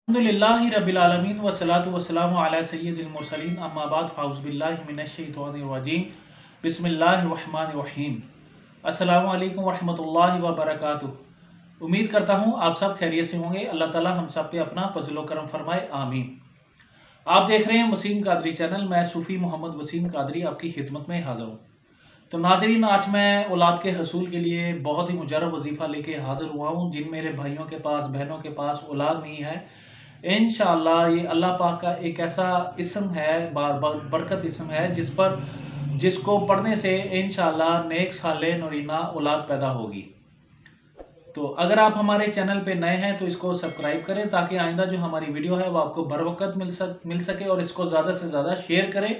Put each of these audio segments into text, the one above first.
अल्हम्दुलिल्लाहि रब्बिल आलमीन वस्सलातु वस्सलामु अला सय्यिदिल मुरसलीन अम्मा बाद फ़ाऊज़ु बिल्लाहि मिनश शैतानिर रजीम बिस्मिल्लाहिर रहमानिर रहीम। अस्सलामु अलैकुम वरहमतुल्लाहि व बरकातुहू। उम्मीद करता हूँ आप सब खैरियत से होंगे। अल्लाह ताला हम सब पे अपना फजल व करम फरमाए, आमीन। आप देख रहे हैं वसीम कादरी चैनल। मैं सूफ़ी मोहम्मद वसीम कादरी आपकी खिदमत में हाज़िर हूँ। तो नाज़रीन, आज मैं औलाद के हसूल के लिए बहुत ही मुजर्रब वजीफ़ा लेके हाज़िर हुआ हूँ। जिन मेरे भाइयों के पास, बहनों के पास औलाद नहीं है, इंशाअल्लाह ये अल्लाह पाक का एक ऐसा इस्म है, बरकत इस्म है, जिसको पढ़ने से इंशाअल्लाह नेक साले नूरीना औलाद पैदा होगी। तो अगर आप हमारे चैनल पे नए हैं तो इसको सब्सक्राइब करें, ताकि आइंदा जो हमारी वीडियो है वो आपको बर वक्त मिल सके, और इसको ज़्यादा से ज़्यादा शेयर करें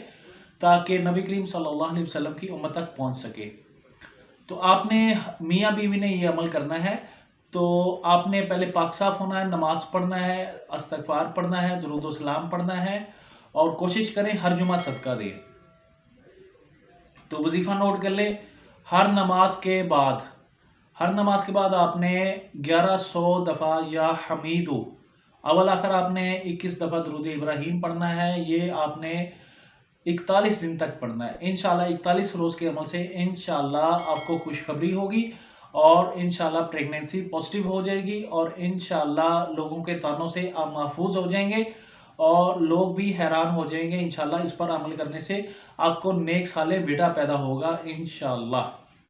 ताकि नबी करीम सल्लल्लाहु अलैहि वसल्लम की उम्मत तक पहुंच सके। तो आपने, मियाँ बीवी ने ये अमल करना है। तो आपने पहले पाक साफ होना है, नमाज पढ़ना है, इस्तग़फ़ार पढ़ना है, दुरूद व सलाम पढ़ना है, और कोशिश करें हर जुमा सदका दें। तो वजीफ़ा नोट कर ले। हर नमाज के बाद आपने 1100 दफ़ा या हमीदु अवल आखिर आपने 21 दफ़ा दुरूद इब्राहीम पढ़ना है। ये आपने 41 दिन तक पढ़ना है। इंशाल्लाह 41 रोज़ के अमल से इंशाल्लाह आपको खुशखबरी होगी, और इंशाल्लाह प्रेगनेंसी पॉजिटिव हो जाएगी, और इंशाल्लाह लोगों के तानों से आप महफूज हो जाएंगे, और लोग भी हैरान हो जाएंगे। इंशाल्लाह इस पर अमल करने से आपको नेक साले बेटा पैदा होगा इंशाल्लाह।